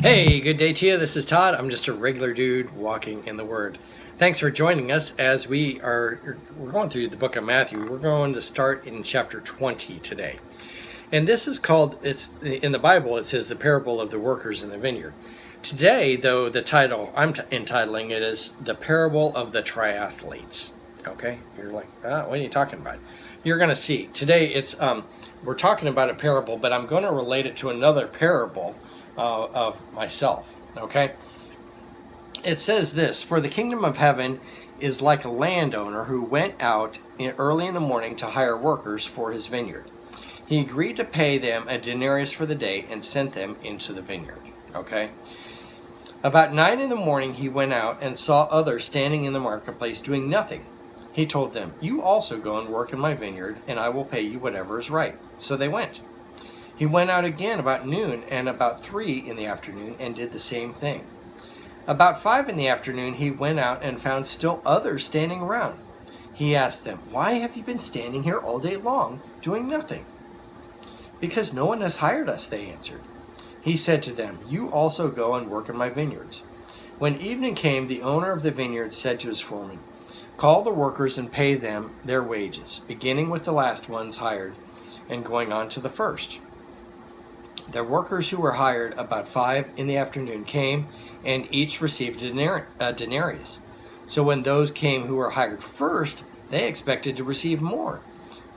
Hey, good day to you. This is Todd. I'm just a regular dude walking in the Word. Thanks for joining us as we're going through the book of Matthew. We're going to start in chapter 20 today. And this is called, it's in the Bible, it says the parable of the workers in the vineyard. Today, though, the title I'm entitling it is the parable of the triathletes. Okay? You're like, what are you talking about? You're going to see. Today, we're talking about a parable, but I'm going to relate it to another parable of myself, okay? It says this: for the kingdom of heaven is like a landowner who went out early in the morning to hire workers for his vineyard. He agreed to pay them a denarius for the day and sent them into the vineyard, okay? About 9 in the morning he went out and saw others standing in the marketplace doing nothing. He told them, "You also go and work in my vineyard, and I will pay you whatever is right." So they went. He went out again about noon and about 3 in the afternoon and did the same thing. About 5 in the afternoon he went out and found still others standing around. He asked them, "Why have you been standing here all day long doing nothing?" "Because no one has hired us," they answered. He said to them, "You also go and work in my vineyards." When evening came, the owner of the vineyard said to his foreman, "Call the workers and pay them their wages, beginning with the last ones hired and going on to the first." The workers who were hired about 5 in the afternoon came, and each received a denarius. So when those came who were hired first, they expected to receive more.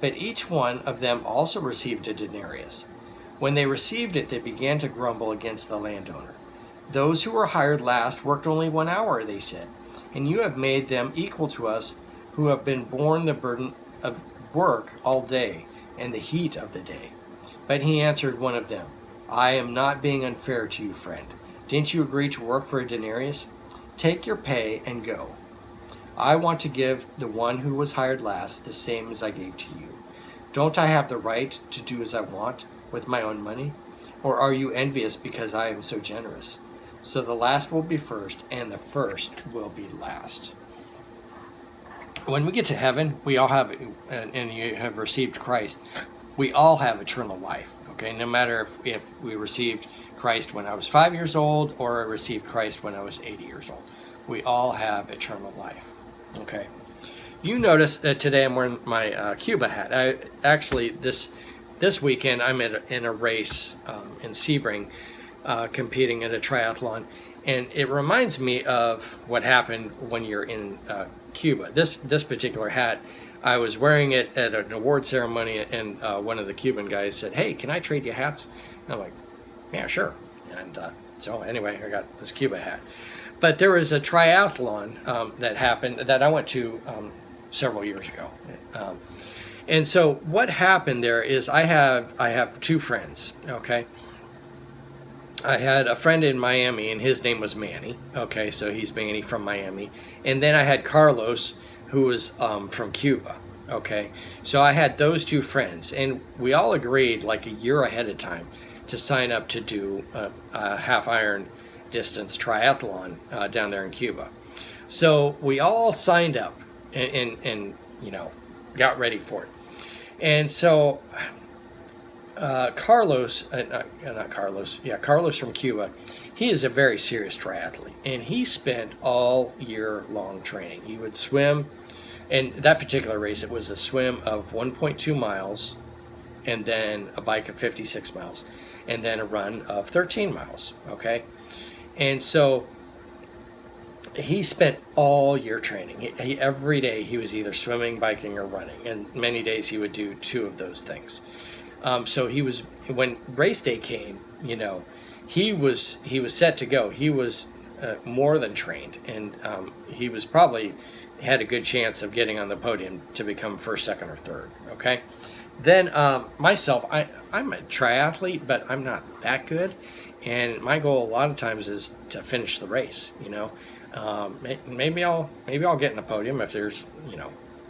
But each one of them also received a denarius. When they received it, they began to grumble against the landowner. "Those who were hired last worked only 1 hour," they said, "and you have made them equal to us who have been borne the burden of work all day and the heat of the day." But he answered one of them, "I am not being unfair to you, friend. Didn't you agree to work for a denarius? Take your pay and go. I want to give the one who was hired last the same as I gave to you. Don't I have the right to do as I want with my own money? Or are you envious because I am so generous? So the last will be first, and the first will be last." When we get to heaven, we all have, and you have received Christ, we all have eternal life. Okay, no matter if we received Christ when I was 5 years old or I received Christ when I was 80 years old. We all have eternal life. Okay. You notice that today I'm wearing my Cuba hat. This weekend I'm in a race in Sebring, competing in a triathlon, and it reminds me of what happened when you're in Cuba. This particular hat, I was wearing it at an award ceremony, and one of the Cuban guys said, "Hey, can I trade you hats?" And I'm like, "Yeah, sure." And so anyway, I got this Cuba hat. But there was a triathlon that happened that I went to several years ago. And so what happened there is I have 2 friends, okay? I had a friend in Miami, and his name was Manny. Okay, so he's Manny from Miami. And then I had Carlos, who was from Cuba. Okay, so I had those 2 friends, and we all agreed like a year ahead of time to sign up to do a half iron distance triathlon down there in Cuba. So we all signed up and got ready for it. And so Carlos from Cuba, he is a very serious triathlete, and he spent all year long training. He would swim, and that particular race, it was a swim of 1.2 miles, and then a bike of 56 miles, and then a run of 13 miles, okay? And so he spent all year training. Every day he was either swimming, biking, or running, and many days he would do 2 of those things. So when race day came, he was set to go. He was more than trained, and he was probably had a good chance of getting on the podium to become first, second, or third. Okay, then myself, I'm a triathlete, but I'm not that good, and my goal a lot of times is to finish the race. Maybe I'll get in the podium if there's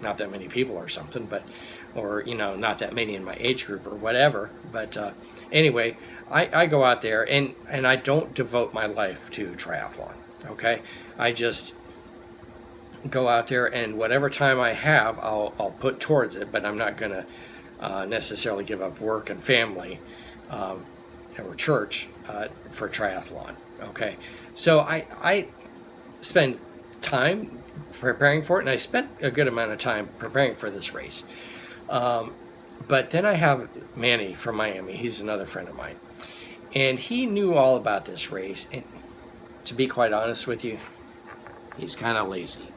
not that many people or something, or not that many in my age group or whatever. But anyway, I go out there and I don't devote my life to triathlon. Okay, I just go out there, and whatever time I have, I'll put towards it. But I'm not going to necessarily give up work and family or church for triathlon. Okay, so I spend time preparing for it, and I spent a good amount of time preparing for this race. But then I have Manny from Miami. He's another friend of mine, and he knew all about this race. And to be quite honest with you, he's kind of lazy.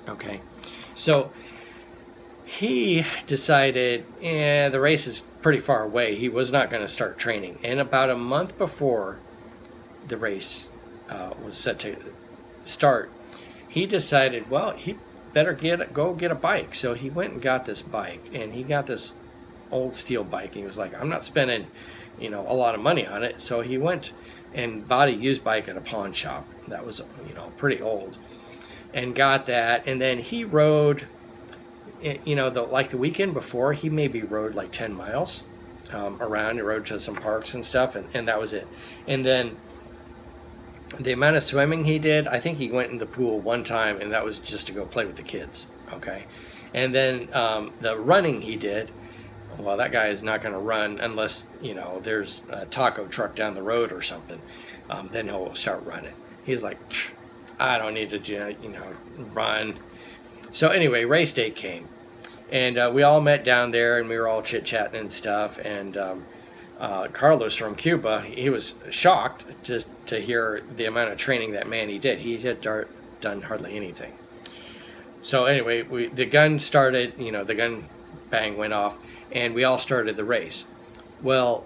Okay, so he decided, the race is pretty far away. He was not going to start training. And about a month before the race was set to start, he decided, well, he better go get a bike. So he went and got this bike, and he got this old steel bike. And he was like, I'm not spending, a lot of money on it. So he went and bought a used bike at a pawn shop that was, pretty old, and got that. And then he rode, the weekend before, he maybe rode like 10 miles around. He rode to some parks and stuff, and that was it. And then the amount of swimming he did, I think he went in the pool one time, and that was just to go play with the kids. Okay. And then the running he did, well, that guy is not going to run unless, there's a taco truck down the road or something. Then he'll start running. He's like, I don't need to, run. So anyway, race day came, and we all met down there, and we were all chit-chatting and stuff. And Carlos from Cuba, he was shocked just to hear the amount of training that Manny did. He had done hardly anything. So anyway, the gun started, the gun bang went off, and we all started the race. Well,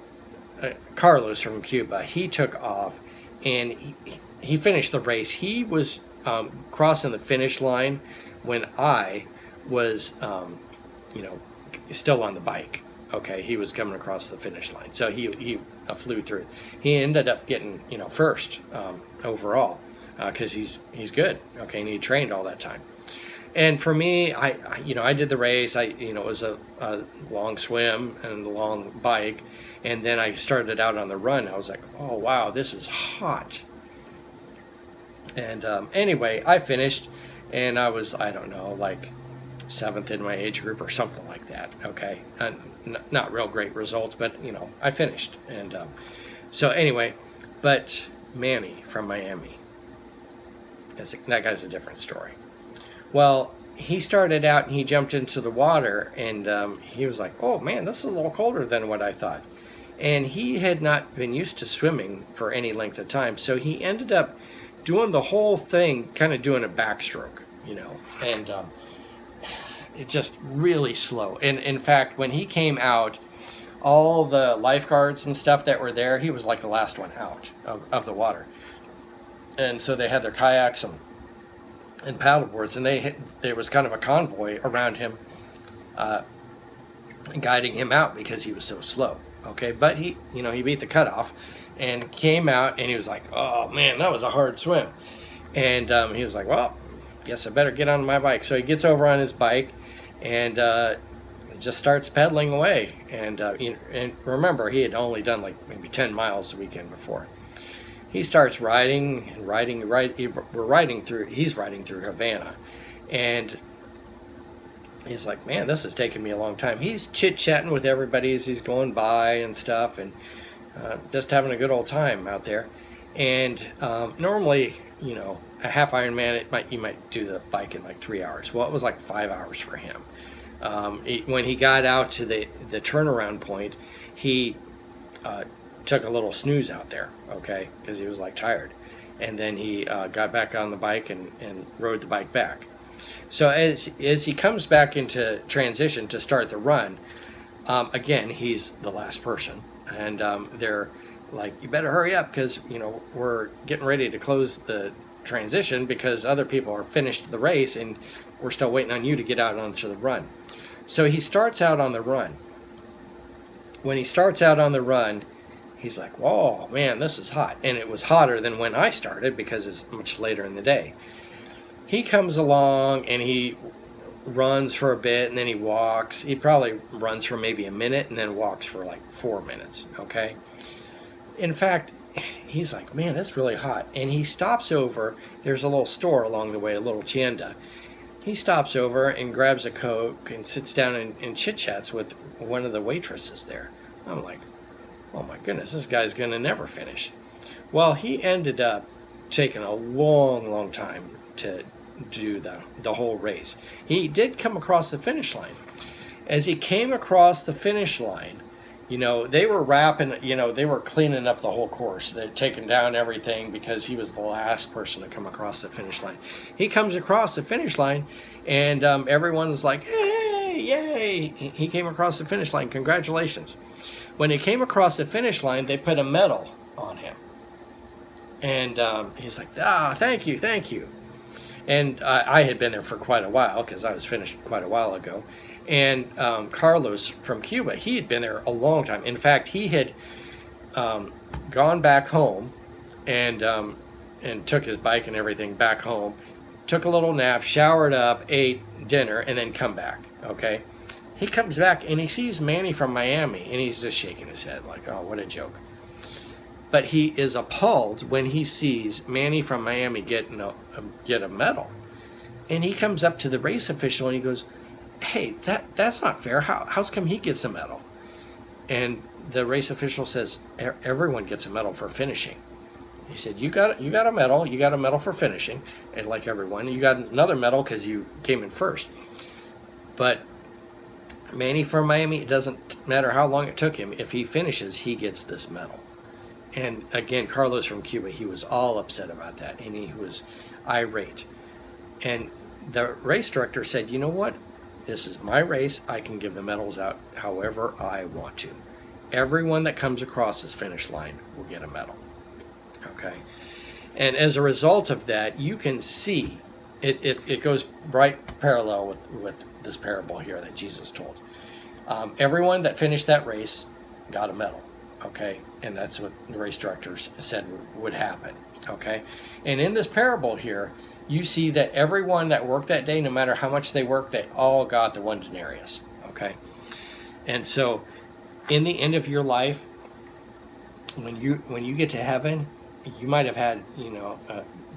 Carlos from Cuba, he took off, and he finished the race. He was crossing the finish line when I was, still on the bike. Okay, he was coming across the finish line, so he flew through. He ended up getting first overall because he's good. Okay, and he trained all that time. And for me, I did the race. It was a long swim and a long bike, and then I started out on the run. I was like, oh wow, this is hot. And anyway, I finished, and I was, I don't know, like 7th in my age group or something like that. Okay, and not real great results, but I finished. And so anyway, but Manny from Miami, that guy's a different story. Well, he started out and he jumped into the water, and he was like, oh man, this is a little colder than what I thought. And he had not been used to swimming for any length of time, so he ended up doing the whole thing, kind of doing a backstroke, and it just really slow. And in fact, when he came out, all the lifeguards and stuff that were there, he was like the last one out of the water. And so they had their kayaks and paddleboards, and there was kind of a convoy around him, guiding him out because he was so slow. Okay, but he beat the cutoff and came out, and he was like, oh man, that was a hard swim. And he was like, well, guess I better get on my bike. So he gets over on his bike and just starts pedaling away. And and remember, he had only done like maybe 10 miles the weekend before. He starts riding. He's riding through Havana, and he's like, man, this is taking me a long time. He's chit-chatting with everybody as he's going by and stuff, and just having a good old time out there. And normally, a half Ironman, you might do the bike in like 3 hours. Well, it was like 5 hours for him. When he got out to the turnaround point, he took a little snooze out there, okay, because he was like tired. And then he got back on the bike and rode the bike back. So as he comes back into transition to start the run, again, he's the last person. And they're like, you better hurry up because, we're getting ready to close the transition because other people are finished the race and we're still waiting on you to get out onto the run. So he starts out on the run. When he starts out on the run, he's like, whoa, man, this is hot. And it was hotter than when I started because it's much later in the day. He comes along and he runs for a bit and then he walks. He probably runs for maybe a minute and then walks for like 4 minutes, okay? In fact, he's like, man, it's really hot. And he stops over. There's a little store along the way, a little tienda. He stops over and grabs a Coke and sits down and chit-chats with one of the waitresses there. I'm like, oh my goodness, this guy's going to never finish. Well, he ended up taking a long time to do the whole race. He did come across the finish line. As he came across the finish line, they were wrapping, they were cleaning up the whole course. They'd taken down everything because he was the last person to come across the finish line. He comes across the finish line, and everyone's like, hey, yay, he came across the finish line, congratulations. When he came across the finish line, they put a medal on him. And he's like, thank you. And I had been there for quite a while because I was finished quite a while ago. And Carlos from Cuba, he had been there a long time. In fact, he had gone back home and took his bike and everything back home, took a little nap, showered up, ate dinner, and then come back, okay? He comes back and he sees Manny from Miami, and he's just shaking his head like, oh, what a joke. But he is appalled when he sees Manny from Miami get a medal. And he comes up to the race official and he goes, hey, that's not fair. How's come he gets a medal? And the race official says, everyone gets a medal for finishing. He said, you got a medal. You got a medal for finishing, and like everyone. You got another medal because you came in first. But Manny from Miami, it doesn't matter how long it took him. If he finishes, he gets this medal. And again, Carlos from Cuba, he was all upset about that, and he was irate. And the race director said, you know what? This is my race. I can give the medals out however I want to. Everyone that comes across this finish line will get a medal. Okay? And as a result of that, you can see, it goes right parallel with this parable here that Jesus told. Everyone that finished that race got a medal. Okay, and that's what the race directors said would happen. Okay, and in this parable here, you see that everyone that worked that day, no matter how much they worked, they all got the 1 denarius. Okay, and so in the end of your life, when you get to heaven, you might have had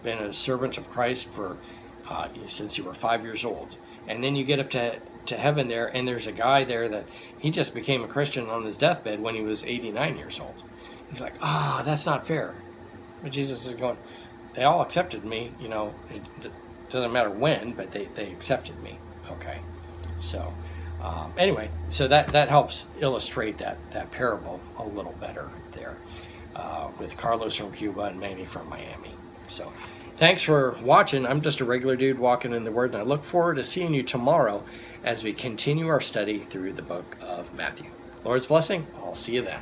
been a servant of Christ for since you were 5 years old, and then you get up to heaven there, and there's a guy there that he just became a Christian on his deathbed when he was 89 years old. You're like, that's not fair. But Jesus is going, they all accepted me, it doesn't matter when, but they accepted me. Okay, so anyway, so that helps illustrate that parable a little better there with Carlos from Cuba and Manny from Miami. So thanks for watching. I'm just a regular dude walking in the Word, and I look forward to seeing you tomorrow as we continue our study through the book of Matthew. Lord's blessing. I'll see you then.